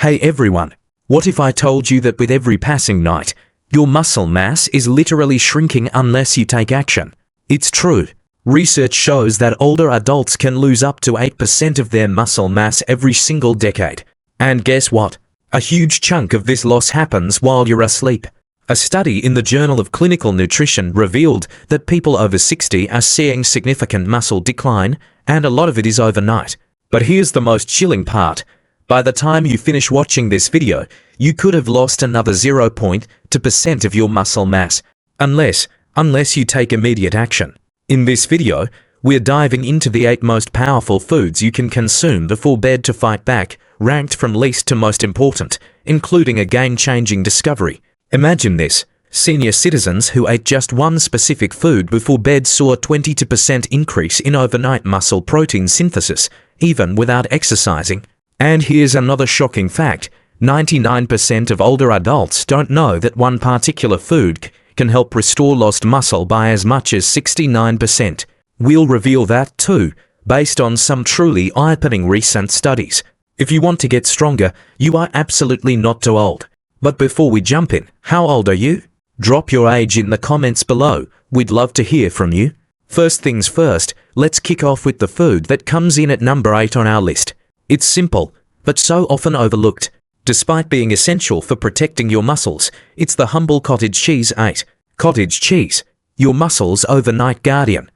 Hey everyone, what if I told you that with every passing night, your muscle mass is literally shrinking unless you take action? It's true. Research shows that older adults can lose up to 8% of their muscle mass every single decade. And guess what? A huge chunk of this loss happens while you're asleep. A study in the Journal of Clinical Nutrition revealed that people over 60 are seeing significant muscle decline, and a lot of it is overnight. But here's the most chilling part. By the time you finish watching this video, you could have lost another 0.2% of your muscle mass, unless you take immediate action. In this video, we're diving into the 8 most powerful foods you can consume before bed to fight back, ranked from least to most important, including a game-changing discovery. Imagine this. Senior citizens who ate just one specific food before bed saw a 22% increase in overnight muscle protein synthesis, even without exercising. And here's another shocking fact. 99% of older adults don't know that one particular food can help restore lost muscle by as much as 69%. We'll reveal that too, based on some truly eye-opening recent studies. If you want to get stronger, you are absolutely not too old. But before we jump in, how old are you? Drop your age in the comments below. We'd love to hear from you. First things first, let's kick off with the food that comes in at number 8 on our list. It's simple, but so often overlooked. Despite being essential for protecting your muscles, it's the humble cottage cheese 8. Cottage cheese, your muscles' overnight guardian.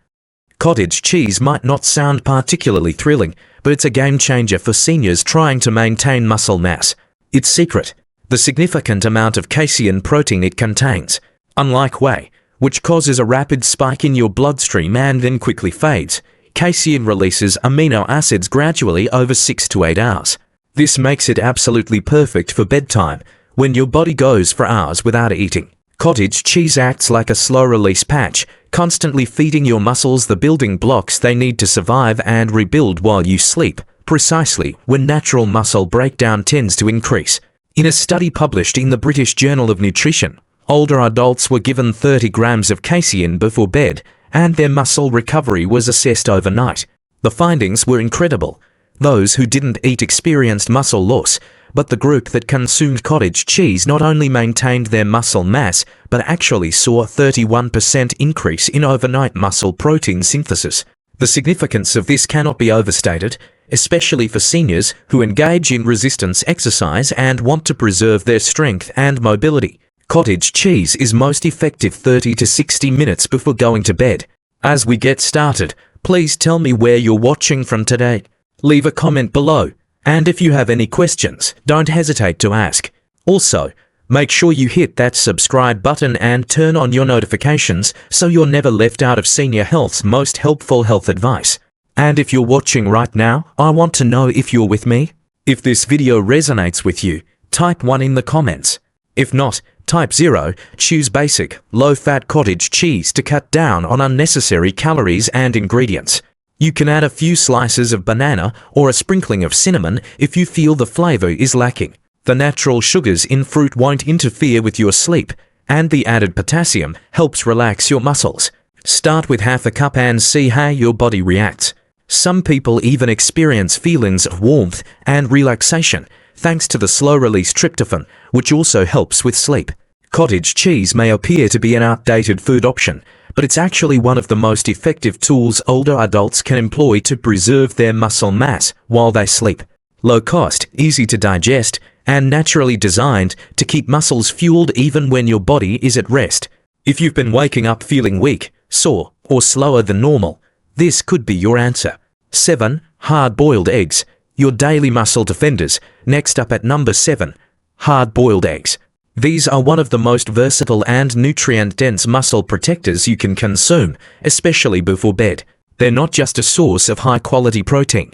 Cottage cheese might not sound particularly thrilling, but it's a game changer for seniors trying to maintain muscle mass. Its secret: the significant amount of casein protein it contains. Unlike whey, which causes a rapid spike in your bloodstream and then quickly fades, casein releases amino acids gradually over 6 to 8 hours. This makes it absolutely perfect for bedtime, when your body goes for hours without eating. Cottage cheese acts like a slow-release patch, constantly feeding your muscles the building blocks they need to survive and rebuild while you sleep, precisely when natural muscle breakdown tends to increase. In a study published in the British Journal of Nutrition, older adults were given 30 grams of casein before bed, and their muscle recovery was assessed overnight. The findings were incredible. Those who didn't eat experienced muscle loss, but the group that consumed cottage cheese not only maintained their muscle mass, but actually saw a 31% increase in overnight muscle protein synthesis. The significance of this cannot be overstated, especially for seniors who engage in resistance exercise and want to preserve their strength and mobility. Cottage cheese is most effective 30 to 60 minutes before going to bed. As we get started, please tell me where you're watching from today. Leave a comment below, and if you have any questions, don't hesitate to ask. Also, make sure you hit that subscribe button and turn on your notifications so you're never left out of Senior Health's most helpful health advice. And if you're watching right now, I want to know if you're with me. If this video resonates with you, type 1 in the comments. If not, type 0, choose basic, low-fat cottage cheese to cut down on unnecessary calories and ingredients. You can add a few slices of banana or a sprinkling of cinnamon if you feel the flavor is lacking. The natural sugars in fruit won't interfere with your sleep, and the added potassium helps relax your muscles. Start with half a cup and see how your body reacts. Some people even experience feelings of warmth and relaxation, thanks to the slow-release tryptophan, which also helps with sleep. Cottage cheese may appear to be an outdated food option, but it's actually one of the most effective tools older adults can employ to preserve their muscle mass while they sleep. Low cost, easy to digest, and naturally designed to keep muscles fueled even when your body is at rest. If you've been waking up feeling weak, sore, or slower than normal, this could be your answer. 7. Hard-boiled eggs, your daily muscle defenders. Next up at number 7, hard-boiled eggs. These are one of the most versatile and nutrient-dense muscle protectors you can consume, especially before bed. They're not just a source of high-quality protein.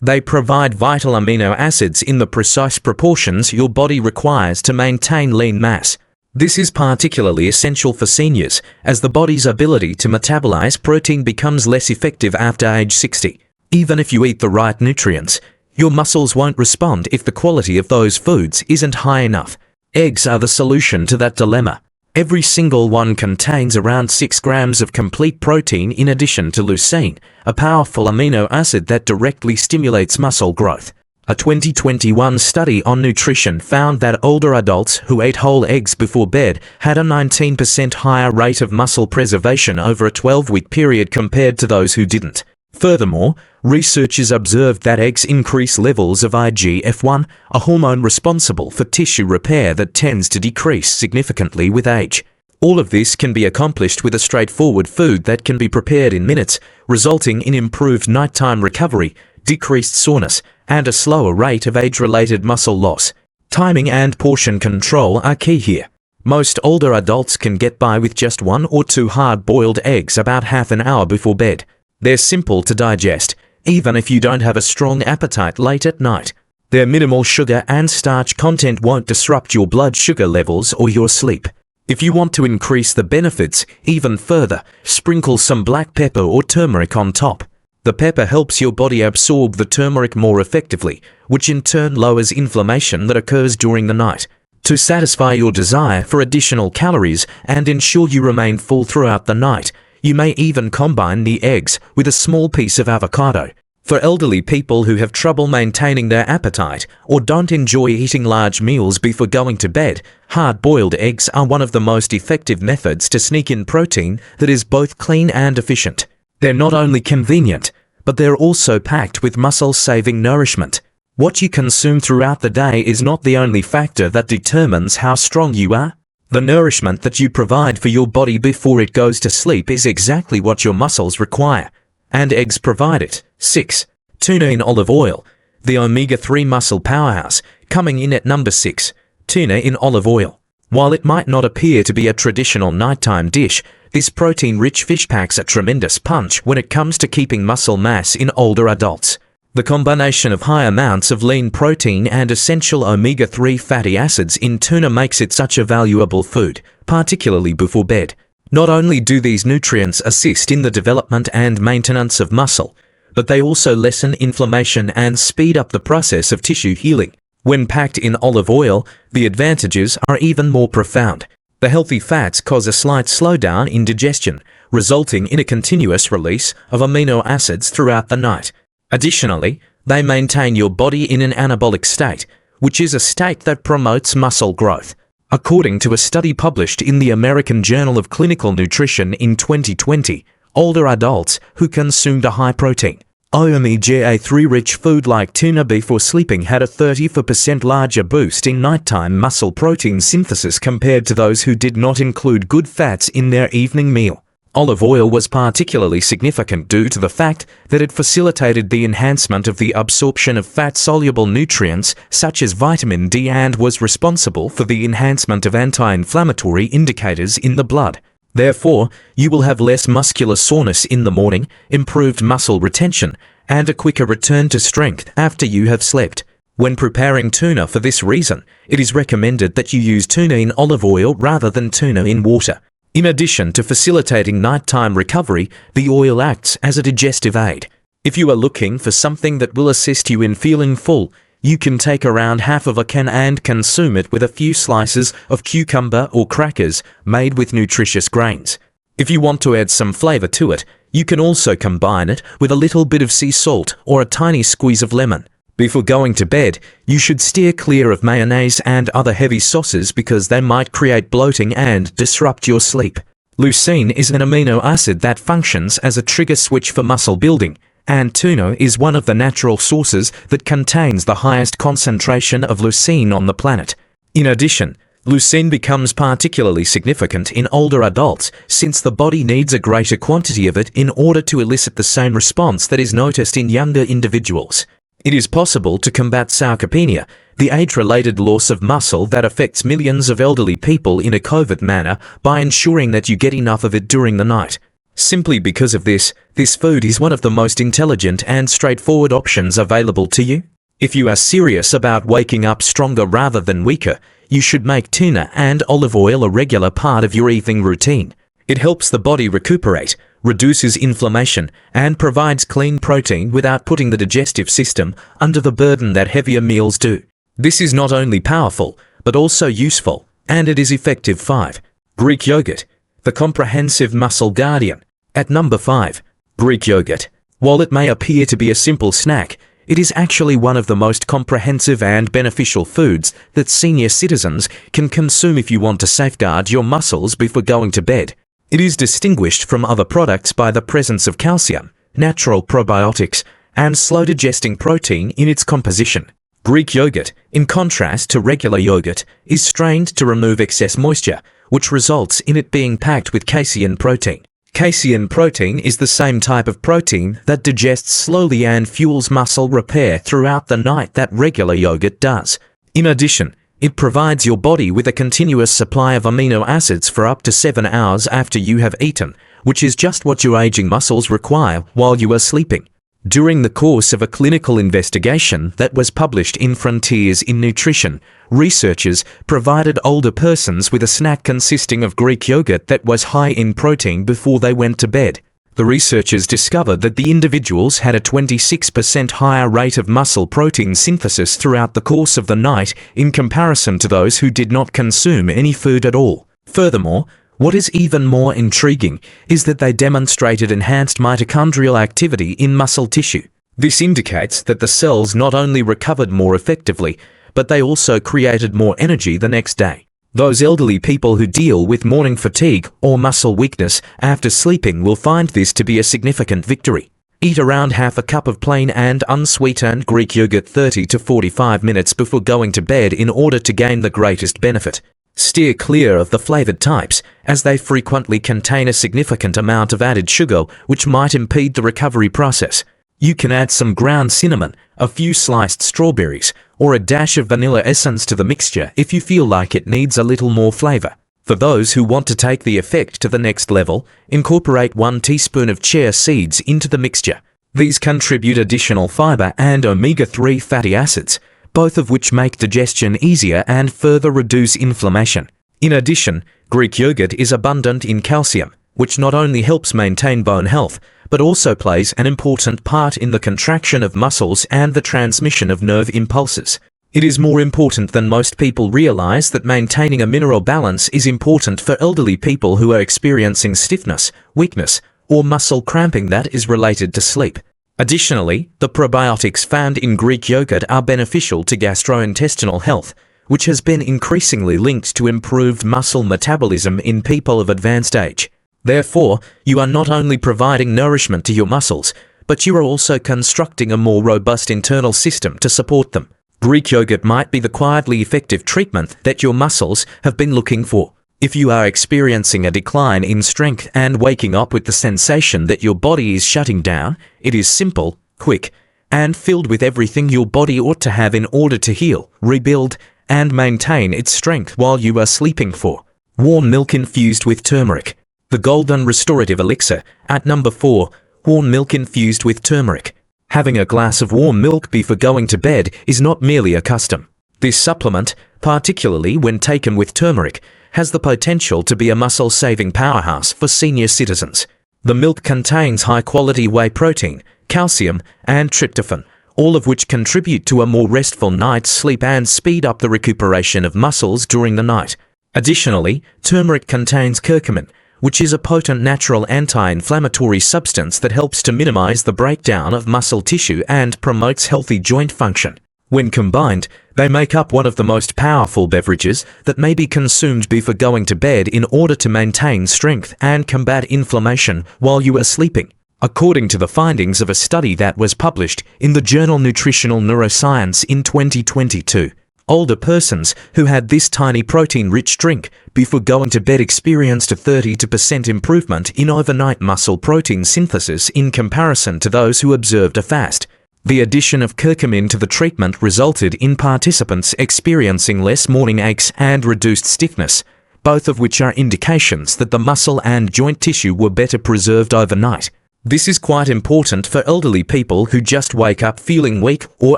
They provide vital amino acids in the precise proportions your body requires to maintain lean mass. This is particularly essential for seniors, as the body's ability to metabolize protein becomes less effective after age 60. Even if you eat the right nutrients, your muscles won't respond if the quality of those foods isn't high enough. Eggs are the solution to that dilemma. Every single one contains around 6 grams of complete protein in addition to leucine, a powerful amino acid that directly stimulates muscle growth. A 2021 study on nutrition found that older adults who ate whole eggs before bed had a 19% higher rate of muscle preservation over a 12-week period compared to those who didn't. Furthermore, researchers observed that eggs increase levels of IGF-1, a hormone responsible for tissue repair that tends to decrease significantly with age. All of this can be accomplished with a straightforward food that can be prepared in minutes, resulting in improved nighttime recovery, decreased soreness, and a slower rate of age-related muscle loss. Timing and portion control are key here. Most older adults can get by with just 1 or 2 hard-boiled eggs about half an hour before bed. They're simple to digest, even if you don't have a strong appetite late at night. Their minimal sugar and starch content won't disrupt your blood sugar levels or your sleep. If you want to increase the benefits even further, sprinkle some black pepper or turmeric on top. The pepper helps your body absorb the turmeric more effectively, which in turn lowers inflammation that occurs during the night. To satisfy your desire for additional calories and ensure you remain full throughout the night, you may even combine the eggs with a small piece of avocado. For elderly people who have trouble maintaining their appetite or don't enjoy eating large meals before going to bed, hard-boiled eggs are one of the most effective methods to sneak in protein that is both clean and efficient. They're not only convenient, but they're also packed with muscle-saving nourishment. What you consume throughout the day is not the only factor that determines how strong you are. The nourishment that you provide for your body before it goes to sleep is exactly what your muscles require, and eggs provide it. 6. Tuna in olive oil. The omega-3 muscle powerhouse, coming in at number 6. Tuna in olive oil. While it might not appear to be a traditional nighttime dish, this protein-rich fish packs a tremendous punch when it comes to keeping muscle mass in older adults. The combination of high amounts of lean protein and essential omega-3 fatty acids in tuna makes it such a valuable food, particularly before bed. Not only do these nutrients assist in the development and maintenance of muscle, but they also lessen inflammation and speed up the process of tissue healing. When packed in olive oil, the advantages are even more profound. The healthy fats cause a slight slowdown in digestion, resulting in a continuous release of amino acids throughout the night. Additionally, they maintain your body in an anabolic state, which is a state that promotes muscle growth. According to a study published in the American Journal of Clinical Nutrition in 2020, older adults who consumed a high-protein, omega-3-rich food like tuna before sleeping had a 34% larger boost in nighttime muscle protein synthesis compared to those who did not include good fats in their evening meal. Olive oil was particularly significant due to the fact that it facilitated the enhancement of the absorption of fat-soluble nutrients such as vitamin D and was responsible for the enhancement of anti-inflammatory indicators in the blood. Therefore, you will have less muscular soreness in the morning, improved muscle retention, and a quicker return to strength after you have slept. When preparing tuna for this reason, it is recommended that you use tuna in olive oil rather than tuna in water. In addition to facilitating nighttime recovery, the oil acts as a digestive aid. If you are looking for something that will assist you in feeling full, you can take around half of a can and consume it with a few slices of cucumber or crackers made with nutritious grains. If you want to add some flavor to it, you can also combine it with a little bit of sea salt or a tiny squeeze of lemon. Before going to bed, you should steer clear of mayonnaise and other heavy sauces because they might create bloating and disrupt your sleep. Leucine is an amino acid that functions as a trigger switch for muscle building, and tuna is one of the natural sources that contains the highest concentration of leucine on the planet. In addition, leucine becomes particularly significant in older adults since the body needs a greater quantity of it in order to elicit the same response that is noticed in younger individuals. It is possible to combat sarcopenia, the age-related loss of muscle that affects millions of elderly people in a covert manner, by ensuring that you get enough of it during the night. Simply because of this food is one of the most intelligent and straightforward options available to you. If you are serious about waking up stronger rather than weaker, you should make tuna and olive oil a regular part of your evening routine. It helps the body recuperate, reduces inflammation, and provides clean protein without putting the digestive system under the burden that heavier meals do. This is not only powerful, but also useful, and it is effective. 5. Greek yogurt, the comprehensive muscle guardian. At number 5, Greek yogurt. While it may appear to be a simple snack, it is actually one of the most comprehensive and beneficial foods that senior citizens can consume if you want to safeguard your muscles before going to bed. It is distinguished from other products by the presence of calcium, natural probiotics, and slow-digesting protein in its composition. Greek yogurt, in contrast to regular yogurt, is strained to remove excess moisture, which results in it being packed with casein protein. Casein protein is the same type of protein that digests slowly and fuels muscle repair throughout the night that regular yogurt does. In addition, it provides your body with a continuous supply of amino acids for up to 7 hours after you have eaten, which is just what your aging muscles require while you are sleeping. During the course of a clinical investigation that was published in Frontiers in Nutrition, researchers provided older persons with a snack consisting of Greek yogurt that was high in protein before they went to bed. The researchers discovered that the individuals had a 26% higher rate of muscle protein synthesis throughout the course of the night in comparison to those who did not consume any food at all. Furthermore, what is even more intriguing is that they demonstrated enhanced mitochondrial activity in muscle tissue. This indicates that the cells not only recovered more effectively, but they also created more energy the next day. Those elderly people who deal with morning fatigue or muscle weakness after sleeping will find this to be a significant victory. Eat around half a cup of plain and unsweetened Greek yogurt 30 to 45 minutes before going to bed in order to gain the greatest benefit. Steer clear of the flavored types, as they frequently contain a significant amount of added sugar which might impede the recovery process. You can add some ground cinnamon, a few sliced strawberries, or a dash of vanilla essence to the mixture if you feel like it needs a little more flavor. For those who want to take the effect to the next level, incorporate 1 teaspoon of chia seeds into the mixture. These contribute additional fiber and omega-3 fatty acids, both of which make digestion easier and further reduce inflammation. In addition, Greek yogurt is abundant in calcium, which not only helps maintain bone health, but also plays an important part in the contraction of muscles and the transmission of nerve impulses. It is more important than most people realize that maintaining a mineral balance is important for elderly people who are experiencing stiffness, weakness, or muscle cramping that is related to sleep. Additionally, the probiotics found in Greek yogurt are beneficial to gastrointestinal health, which has been increasingly linked to improved muscle metabolism in people of advanced age. Therefore, you are not only providing nourishment to your muscles, but you are also constructing a more robust internal system to support them. Greek yogurt might be the quietly effective treatment that your muscles have been looking for. If you are experiencing a decline in strength and waking up with the sensation that your body is shutting down, it is simple, quick, and filled with everything your body ought to have in order to heal, rebuild, and maintain its strength while you are sleeping. For warm milk infused with turmeric. The golden restorative elixir. At number 4, warm milk infused with turmeric. Having a glass of warm milk before going to bed is not merely a custom. This supplement, particularly when taken with turmeric, has the potential to be a muscle-saving powerhouse for senior citizens. The milk contains high-quality whey protein, calcium, and tryptophan, all of which contribute to a more restful night's sleep and speed up the recuperation of muscles during the night. Additionally, turmeric contains curcumin, which is a potent natural anti-inflammatory substance that helps to minimize the breakdown of muscle tissue and promotes healthy joint function. When combined, they make up one of the most powerful beverages that may be consumed before going to bed in order to maintain strength and combat inflammation while you are sleeping. According to the findings of a study that was published in the journal Nutritional Neuroscience in 2022, older persons who had this tiny protein-rich drink before going to bed experienced a 30% improvement in overnight muscle protein synthesis in comparison to those who observed a fast. The addition of curcumin to the treatment resulted in participants experiencing less morning aches and reduced stiffness, both of which are indications that the muscle and joint tissue were better preserved overnight. This is quite important for elderly people who just wake up feeling weak or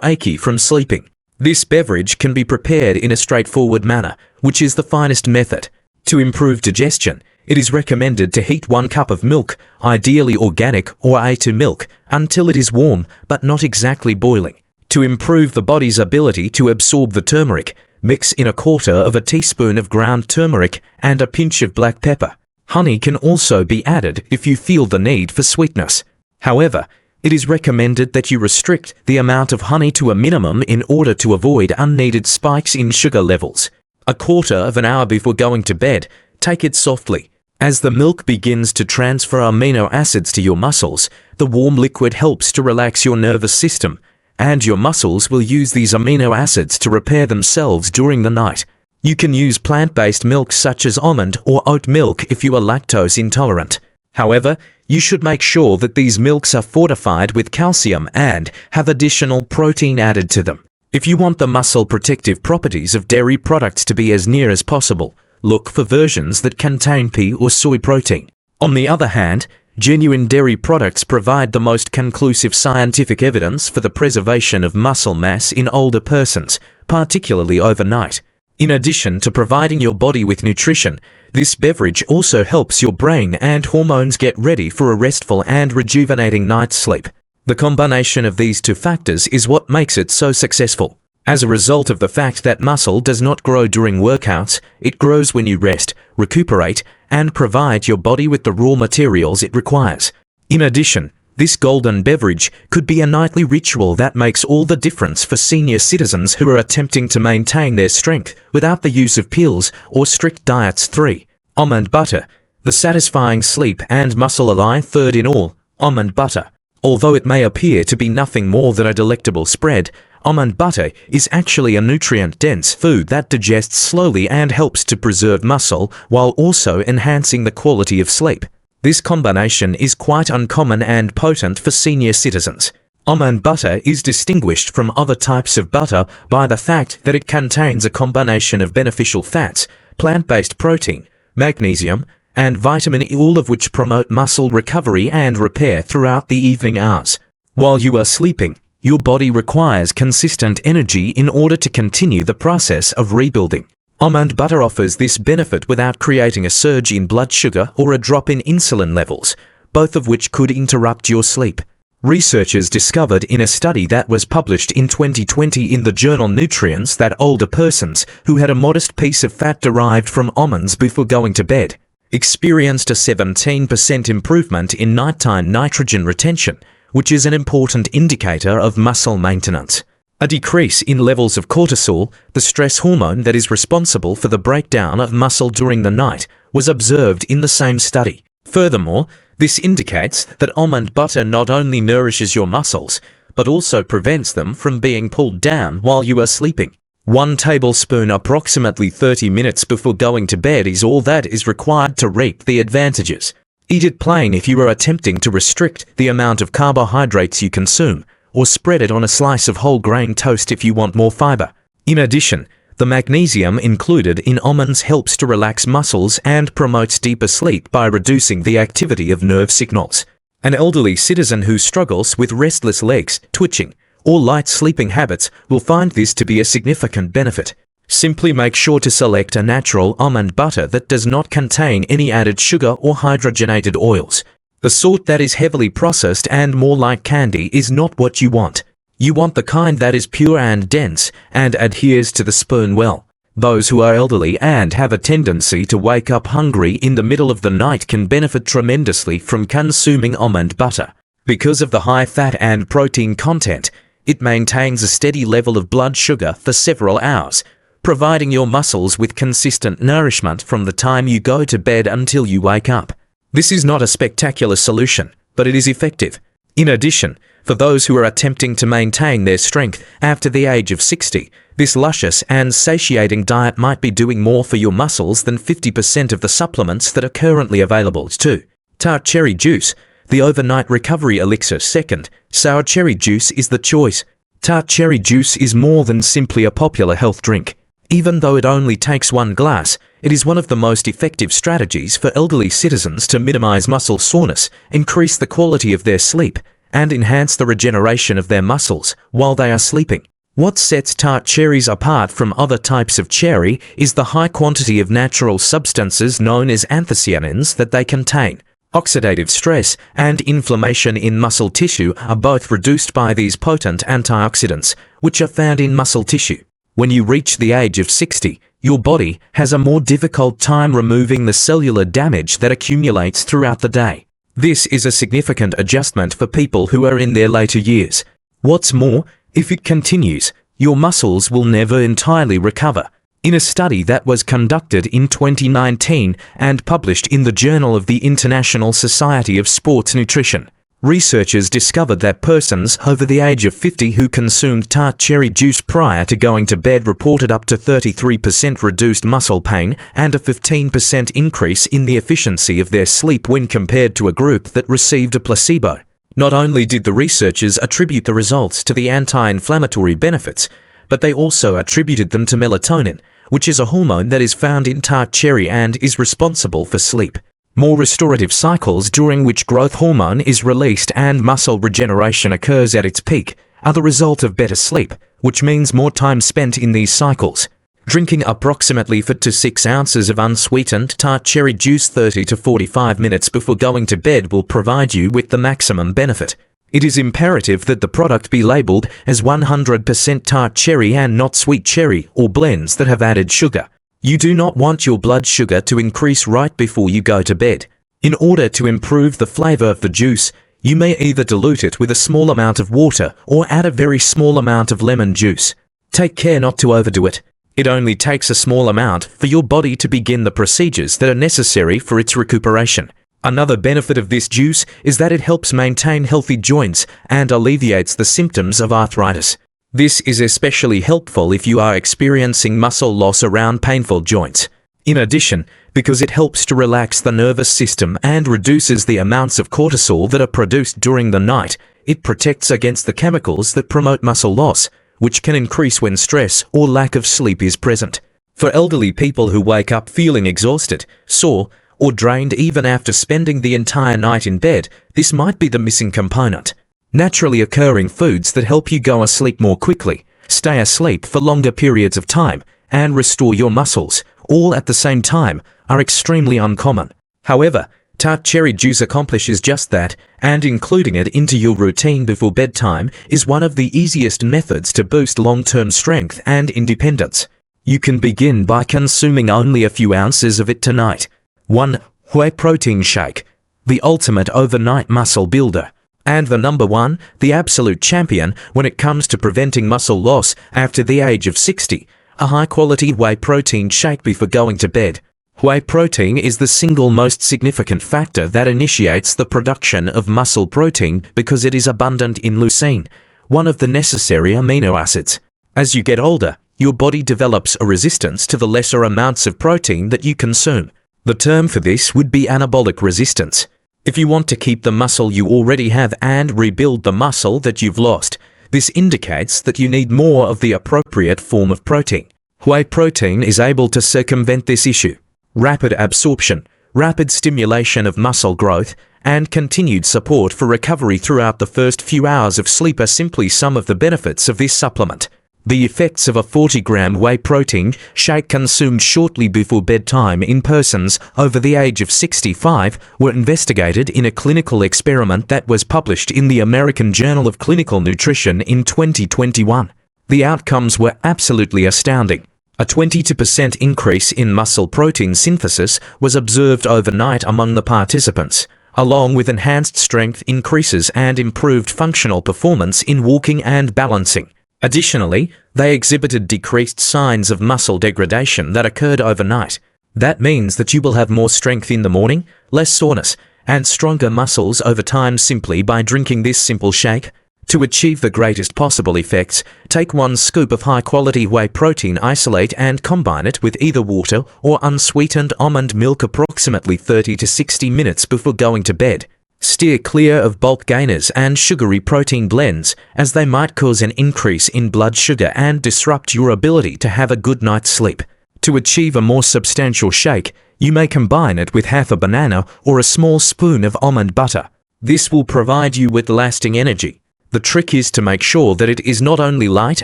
achy from sleeping. This beverage can be prepared in a straightforward manner, which is the finest method. To improve digestion, it is recommended to heat 1 cup of milk, ideally organic or A2 milk, until it is warm but not exactly boiling. To improve the body's ability to absorb the turmeric, mix in 1/4 teaspoon of ground turmeric and a pinch of black pepper. Honey can also be added if you feel the need for sweetness. However, It is recommended that you restrict the amount of honey to a minimum in order to avoid unneeded spikes in sugar levels. A quarter of an hour before going to bed, take it softly. As the milk begins to transfer amino acids to your muscles, the warm liquid helps to relax your nervous system, and your muscles will use these amino acids to repair themselves during the night. You can use plant-based milks such as almond or oat milk if you are lactose intolerant. However, you should make sure that these milks are fortified with calcium and have additional protein added to them. If you want the muscle protective properties of dairy products to be as near as possible, look for versions that contain pea or soy protein. On the other hand, genuine dairy products provide the most conclusive scientific evidence for the preservation of muscle mass in older persons, particularly overnight. In addition to providing your body with nutrition, this beverage also helps your brain and hormones get ready for a restful and rejuvenating night's sleep. The combination of these two factors is what makes it so successful. As a result of the fact that muscle does not grow during workouts, it grows when you rest, recuperate, and provide your body with the raw materials it requires. In addition, this golden beverage could be a nightly ritual that makes all the difference for senior citizens who are attempting to maintain their strength without the use of pills or strict diets. 3. Almond butter. The satisfying sleep and muscle ally. Third in all, almond butter. Although it may appear to be nothing more than a delectable spread, almond butter is actually a nutrient-dense food that digests slowly and helps to preserve muscle while also enhancing the quality of sleep. This combination is quite uncommon and potent for senior citizens. Almond butter is distinguished from other types of butter by the fact that it contains a combination of beneficial fats, plant-based protein, magnesium, and vitamin E, all of which promote muscle recovery and repair throughout the evening hours. While you are sleeping, your body requires consistent energy in order to continue the process of rebuilding. Almond butter offers this benefit without creating a surge in blood sugar or a drop in insulin levels, both of which could interrupt your sleep. Researchers discovered in a study that was published in 2020 in the journal Nutrients that older persons who had a modest piece of fat derived from almonds before going to bed experienced a 17% improvement in nighttime nitrogen retention, which is an important indicator of muscle maintenance. A decrease in levels of cortisol, the stress hormone that is responsible for the breakdown of muscle during the night, was observed in the same study. Furthermore, this indicates that almond butter not only nourishes your muscles, but also prevents them from being pulled down while you are sleeping. 1 tablespoon approximately 30 minutes before going to bed is all that is required to reap the advantages. Eat it plain if you are attempting to restrict the amount of carbohydrates you consume, or spread it on a slice of whole grain toast if you want more fiber. In addition, the magnesium included in almonds helps to relax muscles and promotes deeper sleep by reducing the activity of nerve signals. An elderly citizen who struggles with restless legs, twitching, or light sleeping habits will find this to be a significant benefit. Simply make sure to select a natural almond butter that does not contain any added sugar or hydrogenated oils. The sort that is heavily processed and more like candy is not what you want. You want the kind that is pure and dense and adheres to the spoon well. Those who are elderly and have a tendency to wake up hungry in the middle of the night can benefit tremendously from consuming almond butter. Because of the high fat and protein content, it maintains a steady level of blood sugar for several hours, providing your muscles with consistent nourishment from the time you go to bed until you wake up. This is not a spectacular solution, but it is effective. In addition, for those who are attempting to maintain their strength after the age of 60, this luscious and satiating diet might be doing more for your muscles than 50% of the supplements that are currently available. 2. Tart cherry juice. The overnight recovery elixir. 2nd, sour cherry juice is the choice. Tart cherry juice is more than simply a popular health drink. Even though it only takes 1 glass, it is one of the most effective strategies for elderly citizens to minimize muscle soreness, increase the quality of their sleep, and enhance the regeneration of their muscles while they are sleeping. What sets tart cherries apart from other types of cherry is the high quantity of natural substances known as anthocyanins that they contain. Oxidative stress and inflammation in muscle tissue are both reduced by these potent antioxidants, which are found in muscle tissue. When you reach the age of 60, your body has a more difficult time removing the cellular damage that accumulates throughout the day. This is a significant adjustment for people who are in their later years. What's more, if it continues, your muscles will never entirely recover. In a study that was conducted in 2019 and published in the Journal of the International Society of Sports Nutrition, researchers discovered that persons over the age of 50 who consumed tart cherry juice prior to going to bed reported up to 33% reduced muscle pain and a 15% increase in the efficiency of their sleep when compared to a group that received a placebo. Not only did the researchers attribute the results to the anti-inflammatory benefits, but they also attributed them to melatonin, which is a hormone that is found in tart cherry and is responsible for sleep. More restorative cycles during which growth hormone is released and muscle regeneration occurs at its peak are the result of better sleep, which means more time spent in these cycles. Drinking approximately 4 to 6 ounces of unsweetened tart cherry juice 30 to 45 minutes before going to bed will provide you with the maximum benefit. It is imperative that the product be labeled as 100% tart cherry and not sweet cherry or blends that have added sugar. You do not want your blood sugar to increase right before you go to bed. In order to improve the flavor of the juice, you may either dilute it with a small amount of water or add a very small amount of lemon juice. Take care not to overdo it. It only takes a small amount for your body to begin the procedures that are necessary for its recuperation. Another benefit of this juice is that it helps maintain healthy joints and alleviates the symptoms of arthritis. This is especially helpful if you are experiencing muscle loss around painful joints. In addition, because it helps to relax the nervous system and reduces the amounts of cortisol that are produced during the night, it protects against the chemicals that promote muscle loss, which can increase when stress or lack of sleep is present. For elderly people who wake up feeling exhausted, sore, or drained even after spending the entire night in bed, this might be the missing component. Naturally occurring foods that help you go asleep more quickly, stay asleep for longer periods of time, and restore your muscles, all at the same time, are extremely uncommon. However, tart cherry juice accomplishes just that, and including it into your routine before bedtime is one of the easiest methods to boost long-term strength and independence. You can begin by consuming only a few ounces of it tonight. 1. Whey protein shake, the ultimate overnight muscle builder, and the number 1, the absolute champion when it comes to preventing muscle loss after the age of 60, a high-quality whey protein shake before going to bed. Whey protein is the single most significant factor that initiates the production of muscle protein because it is abundant in leucine, one of the necessary amino acids. As you get older, your body develops a resistance to the lesser amounts of protein that you consume. The term for this would be anabolic resistance. If you want to keep the muscle you already have and rebuild the muscle that you've lost, this indicates that you need more of the appropriate form of protein. Whey protein is able to circumvent this issue. Rapid absorption, rapid stimulation of muscle growth, and continued support for recovery throughout the first few hours of sleep are simply some of the benefits of this supplement. The effects of a 40-gram whey protein shake consumed shortly before bedtime in persons over the age of 65 were investigated in a clinical experiment that was published in the American Journal of Clinical Nutrition in 2021. The outcomes were absolutely astounding. A 22% increase in muscle protein synthesis was observed overnight among the participants, along with enhanced strength increases and improved functional performance in walking and balancing. Additionally, they exhibited decreased signs of muscle degradation that occurred overnight. That means that you will have more strength in the morning, less soreness, and stronger muscles over time simply by drinking this simple shake. To achieve the greatest possible effects, take 1 scoop of high-quality whey protein isolate and combine it with either water or unsweetened almond milk approximately 30 to 60 minutes before going to bed. Steer clear of bulk gainers and sugary protein blends, as they might cause an increase in blood sugar and disrupt your ability to have a good night's sleep. To achieve a more substantial shake, you may combine it with half a banana or a small spoon of almond butter. This will provide you with lasting energy. The trick is to make sure that it is not only light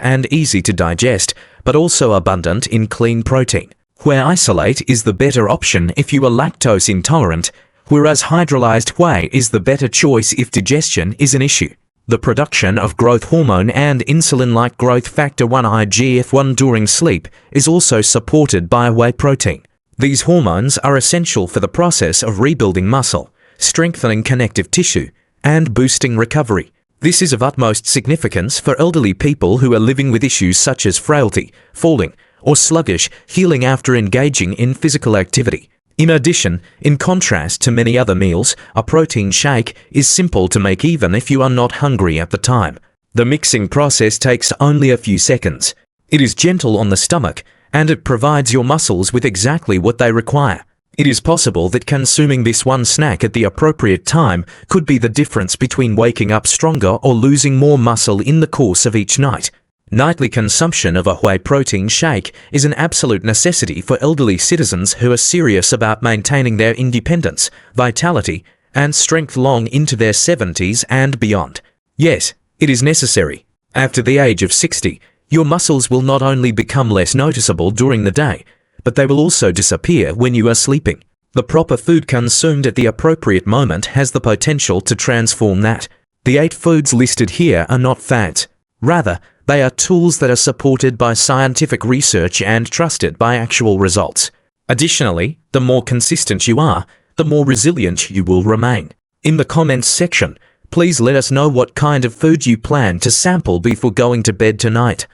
and easy to digest, but also abundant in clean protein. Whey isolate is the better option if you are lactose intolerant, whereas hydrolyzed whey is the better choice if digestion is an issue. The production of growth hormone and insulin-like growth factor 1 IGF-1 during sleep is also supported by whey protein. These hormones are essential for the process of rebuilding muscle, strengthening connective tissue, and boosting recovery. This is of utmost significance for elderly people who are living with issues such as frailty, falling, or sluggish healing after engaging in physical activity. In addition, in contrast to many other meals, a protein shake is simple to make even if you are not hungry at the time. The mixing process takes only a few seconds. It is gentle on the stomach, and it provides your muscles with exactly what they require. It is possible that consuming this one snack at the appropriate time could be the difference between waking up stronger or losing more muscle in the course of each night. Nightly consumption of a whey protein shake is an absolute necessity for elderly citizens who are serious about maintaining their independence, vitality, and strength long into their 70s and beyond. Yes, it is necessary. After the age of 60, your muscles will not only become less noticeable during the day, but they will also disappear when you are sleeping. The proper food consumed at the appropriate moment has the potential to transform that. The 8 foods listed here are not fads. Rather, they are tools that are supported by scientific research and trusted by actual results. Additionally, the more consistent you are, the more resilient you will remain. In the comments section, please let us know what kind of food you plan to sample before going to bed tonight.